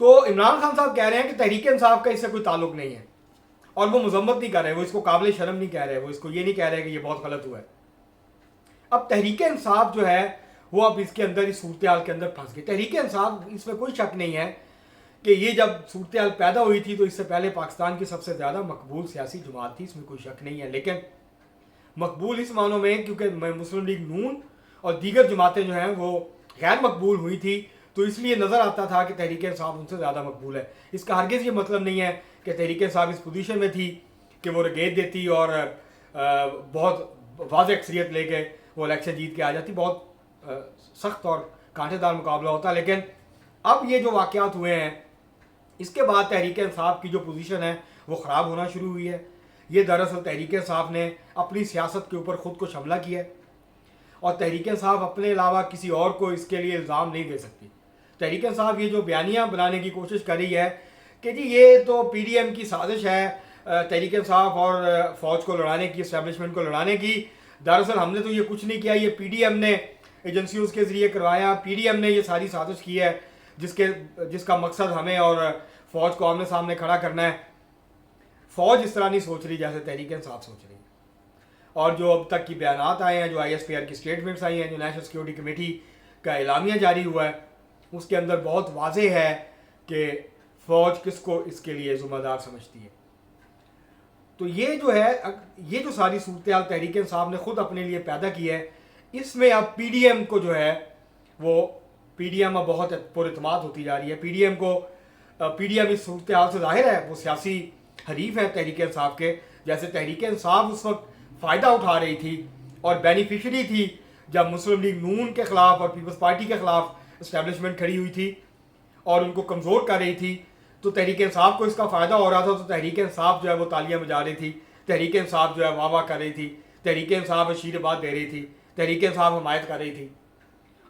تو عمران خان صاحب کہہ رہے ہیں کہ تحریک انصاف کا اس سے کوئی تعلق نہیں ہے، اور وہ مذمت نہیں کر رہے، وہ اس کو قابل شرم نہیں کہہ رہے، وہ اس کو یہ نہیں کہہ رہے کہ یہ بہت غلط ہوا ہے۔ اب تحریک انصاف جو ہے وہ اب اس کے اندر اس صورتحال کے اندر پھنس گئی۔ تحریک انصاف، اس میں کوئی شک نہیں ہے کہ یہ جب صورتحال پیدا ہوئی تھی تو اس سے پہلے پاکستان کی سب سے زیادہ مقبول سیاسی جماعت تھی، اس میں کوئی شک نہیں ہے، لیکن مقبول اس معنوں میں کیونکہ مسلم لیگ نون اور دیگر جماعتیں جو ہیں وہ غیر مقبول ہوئی تھی، تو اس لیے نظر آتا تھا کہ تحریک انصاف ان سے زیادہ مقبول ہے۔ اس کا ہرگز یہ مطلب نہیں ہے کہ تحریک انصاف اس پوزیشن میں تھی کہ وہ رگیت دیتی اور بہت واضح اکثریت لے کے وہ الیکشن جیت کے آ جاتی، بہت سخت اور کانٹے دار مقابلہ ہوتا۔ لیکن اب یہ جو واقعات ہوئے ہیں اس کے بعد تحریک انصاف کی جو پوزیشن ہے وہ خراب ہونا شروع ہوئی ہے۔ یہ دراصل تحریک انصاف نے اپنی سیاست کے اوپر خود کو حملہ کیا ہے، اور تحریک انصاف اپنے علاوہ کسی اور کو اس کے لیے الزام نہیں دے سکتی۔ تحریک انصاف یہ جو بیانیہ بنانے کی کوشش کر رہی ہے کہ جی یہ تو پی ڈی ایم کی سازش ہے تحریک انصاف اور فوج کو لڑانے کی، اسٹیبلشمنٹ کو لڑانے کی، دراصل ہم نے تو یہ کچھ نہیں کیا، یہ پی ڈی ایم نے ایجنسیوں کے ذریعے کروایا، پی ڈی ایم نے یہ ساری سازش کی ہے جس کا مقصد ہمیں اور فوج کو آمنے سامنے کھڑا کرنا ہے۔ فوج اس طرح نہیں سوچ رہی جیسے تحریک انصاف سوچ رہی ہے، اور جو اب تک کی بیانات آئے ہیں، جو آئی ایس پی آر کی اسٹیٹمنٹس آئی ہیں، جو نیشنل سیکورٹی کمیٹی کا اعلامیہ جاری ہوا ہے، اس کے اندر بہت واضح ہے کہ فوج کس کو اس کے لیے ذمہ دار سمجھتی ہے۔ تو یہ جو ہے، یہ جو ساری صورتحال تحریک انصاف نے خود اپنے لیے پیدا کی ہے، اس میں اب پی ڈی ایم کو جو ہے وہ پی ڈی ایم اب بہت پر اعتماد ہوتی جا رہی ہے۔ پی ڈی ایم اس صورتحال سے ظاہر ہے وہ سیاسی حریف ہے تحریک انصاف کے، جیسے تحریک انصاف اس وقت فائدہ اٹھا رہی تھی اور بینیفیشری تھی جب مسلم لیگ نون کے خلاف اور پیپلز پارٹی کے خلاف اسٹیبلشمنٹ کھڑی ہوئی تھی اور ان کو کمزور کر رہی تھی، تو تحریک انصاف کو اس کا فائدہ ہو رہا تھا، تو تحریک انصاف جو ہے وہ تالیاں بجا رہی تھی، تحریک انصاف جو ہے واہ واہ کر رہی تھی، تحریک انصاف آشیرواد دے رہی تھی، تحریک انصاف حمایت کر رہی تھی۔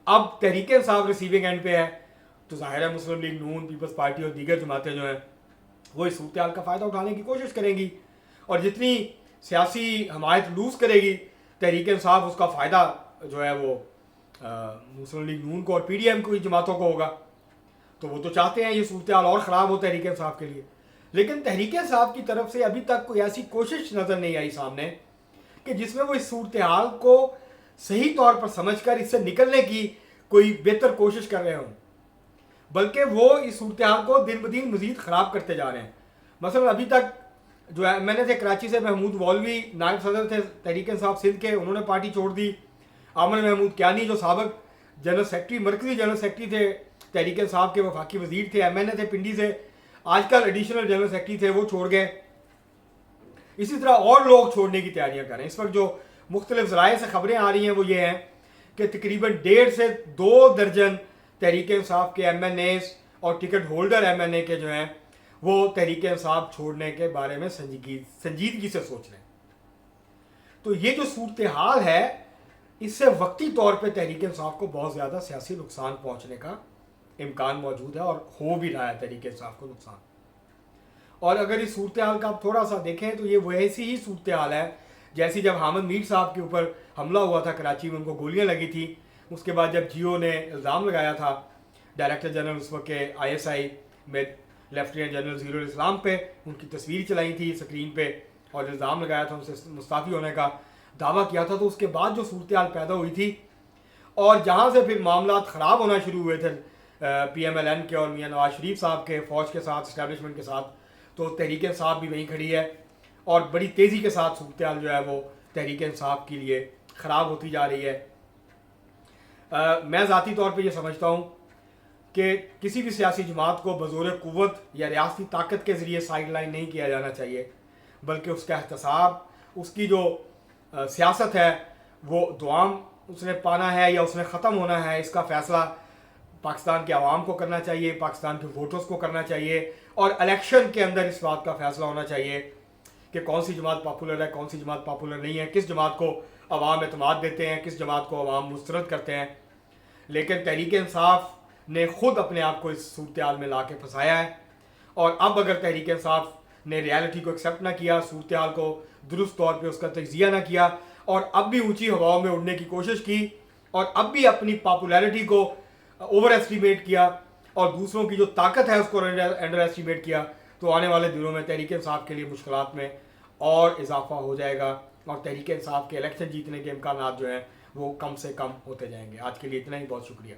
اب تحریک انصاف ریسیونگ اینڈ پہ ہے، تو ظاہر ہے مسلم لیگ نون، پیپلز پارٹی اور دیگر جماعتیں جو ہیں وہ اس صورتحال کا فائدہ اٹھانے کی کوشش کریں گی، اور جتنی سیاسی حمایت لوز کرے گی تحریک انصاف، اس کا فائدہ جو ہے وہ مسلم لیگ نون کو اور پی ڈی ایم کو جماعتوں کو ہوگا۔ تو وہ تو چاہتے ہیں یہ صورتحال اور خراب ہو تحریک انصاف کے لیے، لیکن تحریک انصاف کی طرف سے ابھی تک کوئی ایسی کوشش نظر نہیں آئی سامنے کہ جس میں وہ اس صورتحال کو صحیح طور پر سمجھ کر اس سے نکلنے کی کوئی بہتر کوشش کر رہے ہوں، بلکہ وہ اس صورتحال کو دن بدن مزید خراب کرتے جا رہے ہیں۔ مثلا ابھی تک جو ایم این اے تھے کراچی سے، محمود مولوی نائب صدر تھے تحریک انصاف سندھ کے، انہوں نے پارٹی چھوڑ دی۔ عامر محمود کیانی جو سابق جنرل سیکرٹری، مرکزی جنرل سیکرٹری تھے تحریک انصاف کے، وفاقی وزیر تھے، ایم این اے تھے پنڈی سے، آج کل ایڈیشنل جنرل سیکرٹری تھے، وہ چھوڑ گئے۔ اسی طرح اور لوگ چھوڑنے کی تیاریاں کر رہے ہیں۔ اس وقت جو مختلف ذرائع سے خبریں آ رہی ہیں وہ یہ ہیں کہ تقریباً 1.5 سے 2 درجن تحریک انصاف کے ایم این ایز اور ٹکٹ ہولڈر ایم این اے کے جو ہیں وہ تحریک انصاف چھوڑنے کے بارے میں سنجیدگی سے سوچ رہے ہیں۔ تو یہ جو صورتحال ہے اس سے وقتی طور پہ تحریک انصاف کو بہت زیادہ سیاسی نقصان پہنچنے کا امکان موجود ہے، اور ہو بھی رہا ہے تحریک انصاف کو نقصان۔ اور اگر اس صورتحال کا آپ تھوڑا سا دیکھیں تو یہ ویسی ہی صورتحال ہے جیسی جب حامد میر صاحب کے اوپر حملہ ہوا تھا کراچی میں، ان کو گولیاں لگی تھی، اس کے بعد جب جیو نے الزام لگایا تھا ڈائریکٹر جنرل اس وقت کے آئی ایس آئی میں لیفٹیننٹ جنرل ظہیر الاسلام پہ، ان کی تصویر چلائی تھی اسکرین پہ اور الزام لگایا تھا ان سے مستعفی ہونے کا دعویٰ کیا تھا، تو اس کے بعد جو صورتحال پیدا ہوئی تھی اور جہاں سے پھر معاملات خراب ہونا شروع ہوئے تھے پی ایم ایل این کے اور میاں نواز شریف صاحب کے، فوج کے ساتھ، اسٹیبلشمنٹ کے ساتھ، تو تحریک انصاف بھی وہیں کھڑی ہے اور بڑی تیزی کے ساتھ صورتحال جو ہے وہ تحریک انصاف کے لیے خراب ہوتی جا رہی ہے۔ میں ذاتی طور پہ یہ سمجھتا ہوں کہ کسی بھی سیاسی جماعت کو بزور قوت یا ریاستی طاقت کے ذریعے سائیڈ لائن نہیں کیا جانا چاہیے، بلکہ اس کا احتساب، اس کی جو سیاست ہے وہ دوام اس نے پانا ہے یا اس نے ختم ہونا ہے، اس کا فیصلہ پاکستان کے عوام کو کرنا چاہیے، پاکستان کے ووٹرز کو کرنا چاہیے، اور الیکشن کے اندر اس بات کا فیصلہ ہونا چاہیے کہ کون سی جماعت پاپولر ہے، کون سی جماعت پاپولر نہیں ہے، کس جماعت کو عوام اعتماد دیتے ہیں، کس جماعت کو عوام مسترد کرتے ہیں۔ لیکن تحریک انصاف نے خود اپنے آپ کو اس صورتحال میں لا کے پھنسایا ہے، اور اب اگر تحریک انصاف نے ریالٹی کو ایکسیپٹ نہ کیا، صورتحال کو درست طور پہ اس کا تجزیہ نہ کیا، اور اب بھی اونچی ہواؤں میں اڑنے کی کوشش کی، اور اب بھی اپنی پاپولیرٹی کو اوور ایسٹیمیٹ کیا، اور دوسروں کی جو طاقت ہے اس کو انڈر ایسٹیمیٹ کیا تو آنے والے دنوں میں تحریک انصاف کے لیے مشکلات میں اور اضافہ ہو جائے گا اور تحریک انصاف کے الیکشن جیتنے کے امکانات جو ہیں وہ کم سے کم ہوتے جائیں گے. آج کے لیے اتنا ہی، بہت شکریہ.